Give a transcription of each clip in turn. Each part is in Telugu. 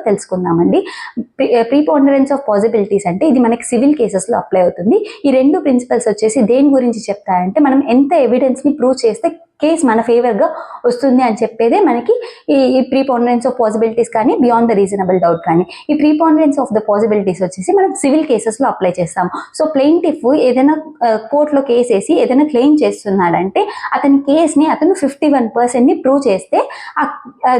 తెలుసుకుందామండి. ప్రీపాండరెన్స్ ఆఫ్ పాసిబిలిటీస్ అంటే ఇది మనకి సివిల్ కేసెస్లో అప్లై అవుతుంది. ఈ 2 ప్రిన్సిపల్స్ వచ్చేసి దేని గురించి చెప్తాయంటే మనం ఎంత ఎవిడెన్స్ని ప్రూవ్ చేస్తే కేస్ మన ఫేవర్గా వస్తుంది అని చెప్పేదే మనకి ఈ ప్రీపాండరెన్స్ ఆఫ్ పాసిబిలిటీస్ కానీ బియాండ్ ద రీజనబుల్ డౌట్ కానీ. ఈ ప్రీపాండరెన్స్ ఆఫ్ ద పాసిబిలిటీస్ వచ్చేసి మనం సివిల్ కేసెస్లో అప్లై చేస్తాము. సో ప్లెయింటిఫ్ ఏదైనా కోర్టులో కేసు వేసి ఏదైనా క్లెయిమ్ చేస్తున్నాడంటే అతని కేసుని అతను 51%ని ప్రూవ్ చేస్తే ఆ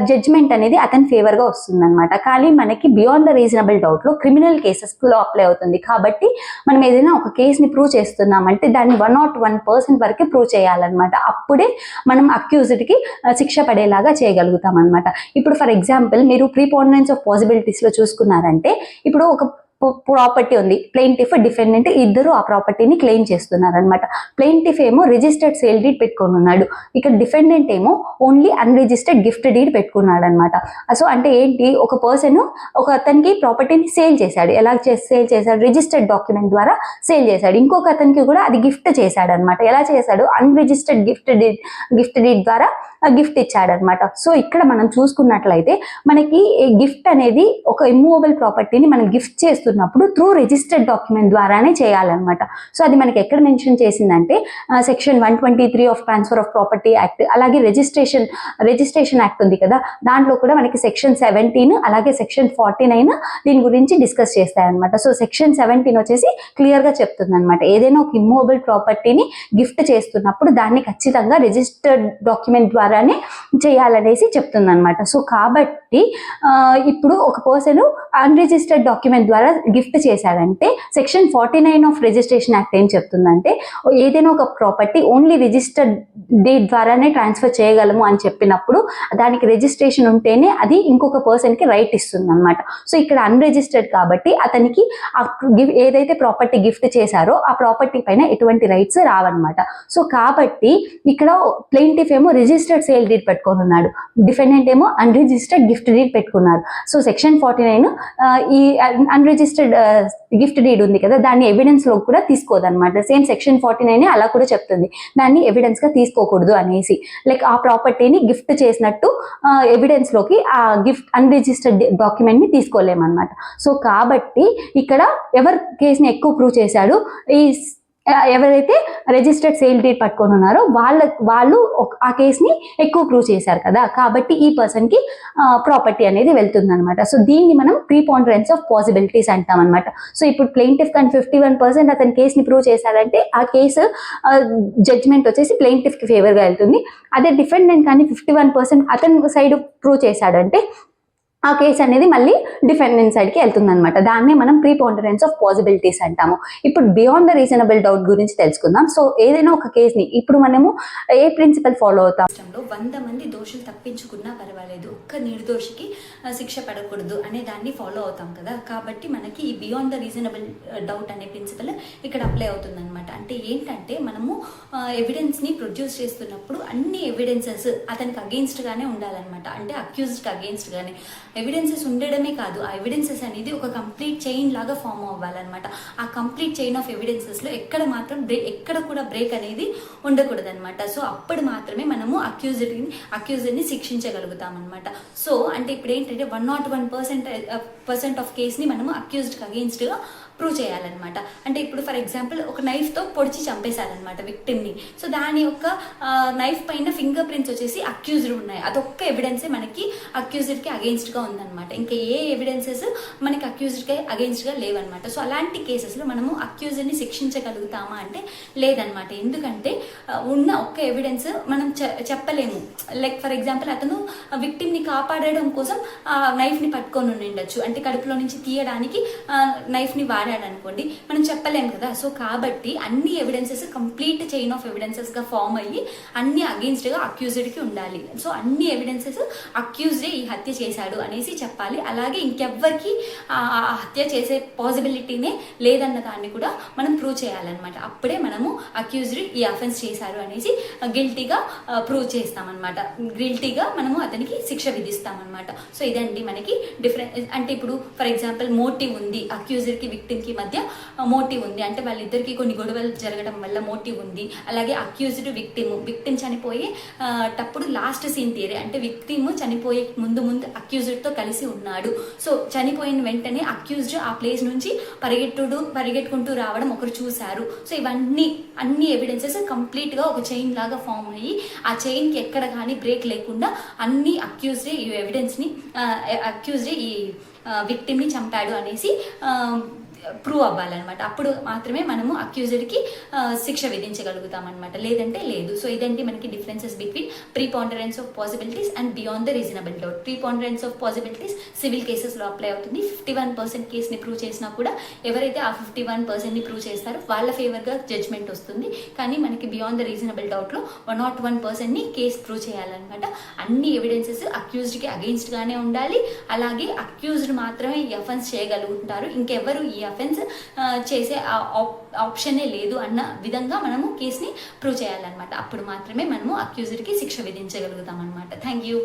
జడ్జ్మెంట్ అనేది అతని ఫేవర్గా వస్తుంది అనమాట. కానీ మనకి బియాండ్ ద రీజనబుల్ డౌట్లో క్రిమినల్ కేసెస్లో అప్లై అవుతుంది కాబట్టి మనం ఏదైనా ఒక కేసుని ప్రూవ్ చేస్తున్నామంటే దాన్ని 101% వరకే ప్రూవ్ చేయాలన్నమాట. అప్పుడే మనం అక్యూజ్డ్కి శిక్ష పడేలాగా చేయగలుగుతాం అనమాట. ఇప్పుడు ఫర్ ఎగ్జాంపుల్ మీరు ప్రీపాండరెన్స్ ఆఫ్ పాసిబిలిటీస్లో చూసుకున్నారంటే ఇప్పుడు ఒక ప్రాపర్టీ ఉంది, ప్లెయింటిఫ్ డిఫెండెంట్ ఇద్దరు ఆ ప్రాపర్టీని క్లెయిమ్ చేస్తున్నారు అనమాట. ప్లెయింటిఫ్ ఏమో రిజిస్టర్డ్ సేల్ డీడ్ పెట్టుకొని ఉన్నాడు, ఇక్కడ డిఫెండెంట్ ఏమో ఓన్లీ అన్రిజిస్టర్డ్ గిఫ్ట్ డీడ్ పెట్టుకున్నాడు అనమాట. సో అంటే ఏంటి, ఒక పర్సన్ ఒక అతనికి ప్రాపర్టీని సేల్ చేశాడు. ఎలా సేల్ చేశాడు? రిజిస్టర్డ్ డాక్యుమెంట్ ద్వారా సేల్ చేశాడు. ఇంకొక అతనికి కూడా అది గిఫ్ట్ చేశాడు అనమాట. ఎలా చేశాడు? అన్రిజిస్టర్డ్ గిఫ్ట్ డీడ్ ద్వారా గిఫ్ట్ ఇచ్చాడనమాట. సో ఇక్కడ మనం చూసుకున్నట్లయితే మనకి గిఫ్ట్ అనేది ఒక ఇమ్మూవబుల్ ప్రాపర్టీని మనం గిఫ్ట్ చేస్తున్నప్పుడు త్రూ రిజిస్టర్డ్ డాక్యుమెంట్ ద్వారానే చేయాలన్నమాట. సో అది మనకి ఎక్కడ మెన్షన్ చేసిందంటే section 123 of transfer of property act, అలాగే రిజిస్ట్రేషన్ యాక్ట్ ఉంది కదా, దాంట్లో కూడా మనకి సెక్షన్ 17 అలాగే సెక్షన్ 49 దీని గురించి డిస్కస్ చేస్తాయన్నమాట. సో సెక్షన్ 17 వచ్చేసి క్లియర్గా చెప్తుంది అనమాట, ఏదైనా ఒక ఇమ్మూవబుల్ ప్రాపర్టీని గిఫ్ట్ చేస్తున్నప్పుడు దాన్ని ఖచ్చితంగా రిజిస్టర్డ్ డాక్యుమెంట్ ద్వారానే చేయాలనేసి చెప్తుంది అనమాట. సో కాబట్టి ఇప్పుడు ఒక పర్సన్ అన్రిజిస్టర్డ్ డాక్యుమెంట్ ద్వారా గిఫ్ట్ చేశాడంటే సెక్షన్ 49 ఆఫ్ రిజిస్ట్రేషన్ యాక్ట్ ఏం చెప్తుందంటే ఏదైనా ఒక ప్రాపర్టీ ఓన్లీ రిజిస్టర్డ్ డీడ్ ద్వారానే ట్రాన్స్ఫర్ చేయగలము అని చెప్పినప్పుడు దానికి రిజిస్ట్రేషన్ ఉంటేనే అది ఇంకొక పర్సన్కి రైట్ ఇస్తుంది అనమాట. సో ఇక్కడ అన్రిజిస్టర్డ్ కాబట్టి అతనికి ఏదైతే ప్రాపర్టీ గిఫ్ట్ చేశారో ఆ ప్రాపర్టీ పైన ఎటువంటి రైట్స్ రావన్నమాట. సో కాబట్టి ఇక్కడ ప్లెయింటిఫ్ ఏమో రిజిస్టర్డ్ సేల్ డీడ్ పెట్టుకొని ఉన్నాడు, డిఫెండెంట్ ఏమో అన్రిజిస్టర్డ్ గిఫ్ట్ డీడ్ పెట్టుకున్నారు. సో సెక్షన్ 49 ఈ అన్రిజిస్టర్డ్ గిఫ్ట్ డీడ్ ఉంది కదా, దాన్ని ఎవిడెన్స్ లో కూడా తీసుకోదన్నమాట. సేమ్ సెక్షన్ 49 అలా కూడా చెప్తుంది, దాన్ని ఎవిడెన్స్ గా తీసుకోకూడదు అనేసి. లైక్ ఆ ప్రాపర్టీని గిఫ్ట్ చేసినట్టు ఎవిడెన్స్ లోకి ఆ గిఫ్ట్ అన్రిజిస్టర్డ్ డాక్యుమెంట్ ని తీసుకోలేమన్నమాట. సో కాబట్టి ఇక్కడ ఎవరు కేసుని ఎక్కువ ప్రూవ్ చేశాడు, ఎవరైతే రిజిస్టర్డ్ సేల్ డీడ్ పట్టుకొని ఉన్నారో వాళ్ళు ఆ కేసుని ఎక్కువ ప్రూవ్ చేశారు కదా, కాబట్టి ఈ పర్సన్కి ప్రాపర్టీ అనేది వెళ్తుంది అనమాట. సో దీన్ని మనం ప్రీపాండరెన్స్ ఆఫ్ పాసిబిలిటీస్ అంటాం అనమాట. సో ఇప్పుడు ప్లెయింటిఫ్ కానీ 51% అతని కేసుని ప్రూవ్ చేశారంటే ఆ కేసు జడ్జ్మెంట్ వచ్చేసి ప్లెయింటిఫ్కి ఫేవర్గా వెళ్తుంది. అదే డిఫెండెంట్ కానీ 51% అతని సైడ్ ప్రూవ్ చేశాడంటే ఆ కేసు అనేది మళ్ళీ డిఫెండెంట్ సైడ్కి వెళ్తుంది అనమాట. దాన్నే మనం ప్రీపాండరెన్స్ ఆఫ్ పాసిబిలిటీస్ అంటాము. ఇప్పుడు బియాండ్ ద రీజనబుల్ డౌట్ గురించి తెలుసుకుందాం. సో ఏదైనా ఒక కేసుని ఇప్పుడు మనము ఏ ప్రిన్సిపల్ ఫాలో అవుతాం, 100 మంది దోషులు తప్పించుకున్నా పర్వాలేదు, ఒక్క నిర్దోషికి శిక్ష పడకూడదు అనే దాన్ని ఫాలో అవుతాం కదా. కాబట్టి మనకి ఈ బియాండ్ ద రీజనబుల్ డౌట్ అనే ప్రిన్సిపల్ ఇక్కడ అప్లై అవుతుంది అనమాట. అంటే ఏంటంటే మనము ఎవిడెన్స్ని ప్రొడ్యూస్ చేస్తున్నప్పుడు అన్ని ఎవిడెన్సెస్ అతనికి అగెయిన్స్ట్గానే ఉండాలన్నమాట. అంటే అక్యూజ్డ్కి అగెయిన్స్ట్గానే ఎవిడెన్సెస్ ఉండడమే కాదు, ఆ ఎవిడెన్సెస్ అనేది ఒక కంప్లీట్ చైన్ లాగా ఫామ్ అవ్వాలన్నమాట. ఆ కంప్లీట్ చైన్ ఆఫ్ ఎవిడెన్సెస్లో ఎక్కడ కూడా బ్రేక్ అనేది ఉండకూడదు అనమాట. సో అప్పుడు మాత్రమే మనము అక్యూజ్డ్ని శిక్షించగలుగుతాం అనమాట. సో అంటే ఇప్పుడు ఏంటంటే 101% ఆఫ్ కేస్ని మనము అక్యూజ్డ్కి అగెయిన్స్ట్గా ప్రూవ్ చేయాలన్నమాట. అంటే ఇప్పుడు ఫర్ ఎగ్జాంపుల్ ఒక నైఫ్తో పొడిచి చంపేశారనమాట విక్టిమ్ని. సో దాని యొక్క నైఫ్ పైన ఫింగర్ ప్రింట్స్ వచ్చేసి అక్యూజ్డ్ ఉన్నాయి, అదొక్క ఎవిడెన్సే మనకి అక్యూజ్డ్కి అగెయిన్స్ట్గా ఉందన్నమాట. ఇంకా ఏ ఎవిడెన్సెస్ మనకి అక్యూజ్డ్కి అగెయిన్స్ట్గా లేవన్నమాట. సో అలాంటి కేసెస్లో మనము అక్యూజ్డ్ని శిక్షించగలుగుతామా అంటే లేదనమాట. ఎందుకంటే ఉన్న ఒక్క ఎవిడెన్స్ మనం చెప్పలేము. లైక్ ఫర్ ఎగ్జాంపుల్ అతను విక్టిమ్ని కాపాడడం కోసం నైఫ్ని పట్టుకొని ఉండొచ్చు, అంటే కడుపులో నుంచి తీయడానికి నైఫ్ని అనుకోండి, మనం చెప్పలేం కదా. సో కాబట్టి అన్ని evidences complete chain of evidences గా ఫామ్ అయ్యి అన్ని అగెయిన్స్ట్ గా అక్యూజ్డ్ కి ఉండాలి. సో అన్ని ఎవిడెన్సెస్ అక్యూజ్డే ఈ హత్య చేశాడు అనేసి చెప్పాలి. అలాగే ఇంకెవ్వరికి ఆ హత్య చేసే పాసిబిలిటీనే లేదన్న దాన్ని కూడా మనం ప్రూవ్ చేయాలన్నమాట. అప్పుడే మనము అక్యూజ్డ్ ఈ అఫెన్స్ చేశారు అనేసి గిల్టీగా ప్రూవ్ చేస్తామన్నమాట. గిల్టీగా మనము అతనికి శిక్ష విధిస్తామన్నమాట. సో ఇదండి మనకి డిఫరెంట్. అంటే ఇప్పుడు ఫర్ ఎగ్జాంపుల్ మోటివ్ ఉంది, అక్యూజ్డ్ కి విక్టిమ్ విక్టిమ్కి మధ్య మోటివ్ ఉంది, అంటే వాళ్ళిద్దరికి కొన్ని గొడవలు జరగడం వల్ల మోటివ్ ఉంది. అలాగే అక్యూజ్డ్ విక్టిమ్ చనిపోయే టప్పుడు లాస్ట్ సీన్ తీరే, అంటే విక్టిమ్ చనిపోయే ముందు అక్యూజ్డ్తో కలిసి ఉన్నాడు. సో చనిపోయిన వెంటనే అక్యూజ్డ్ ఆ ప్లేస్ నుంచి పరిగెట్టుకుంటూ రావడం ఒకరు చూశారు. సో అన్ని ఎవిడెన్సెస్ కంప్లీట్గా ఒక చైన్ లాగా ఫామ్ అయ్యి ఆ చైన్కి ఎక్కడ కానీ బ్రేక్ లేకుండా అన్ని అక్యూజ్డే ఈ ఎవిడెన్స్ని అక్యూజ్డే ఈ విక్టిమ్ని చంపాడు అనేసి ప్రూవ్ అవ్వాలన్నమాట. అప్పుడు మాత్రమే మనము అక్యూజర్కి శిక్ష విధించగలుగుతాం అనమాట, లేదంటే లేదు. సో ఇదంటే మనకి differences between preponderance of possibilities and beyond the reasonable doubt. Preponderance of possibilities civil కేసెస్లో అప్లై అవుతుంది. 51% కేసుని ప్రూవ్ చేసినా కూడా ఎవరైతే ఆ 51%ని ప్రూవ్ చేస్తారో వాళ్ళ ఫేవర్గా జడ్జ్మెంట్ వస్తుంది. కానీ మనకి బియాండ్ ద రీజనబుల్ డౌట్లో 101%ని కేసు ప్రూవ్ చేయాలన్నమాట. అన్ని ఎవిడెన్సెస్ అక్యూజ్డ్కి అగెయిన్స్ట్గానే ఉండాలి. అలాగే అక్యూజ్డ్ మాత్రమే ఈ అఫెన్స్ చేయగలుగుతారు, ఇంకెవరు ఈ అఫెన్స్ చేసే ఆప్షనే లేదు అన్న విధంగా మనము కేసుని ప్రూవ్ చేయాలన్నమాట. అప్పుడు మాత్రమే మనము అక్యూజర్కి శిక్ష విధించగలుగుతాం అనమాట. Thank you.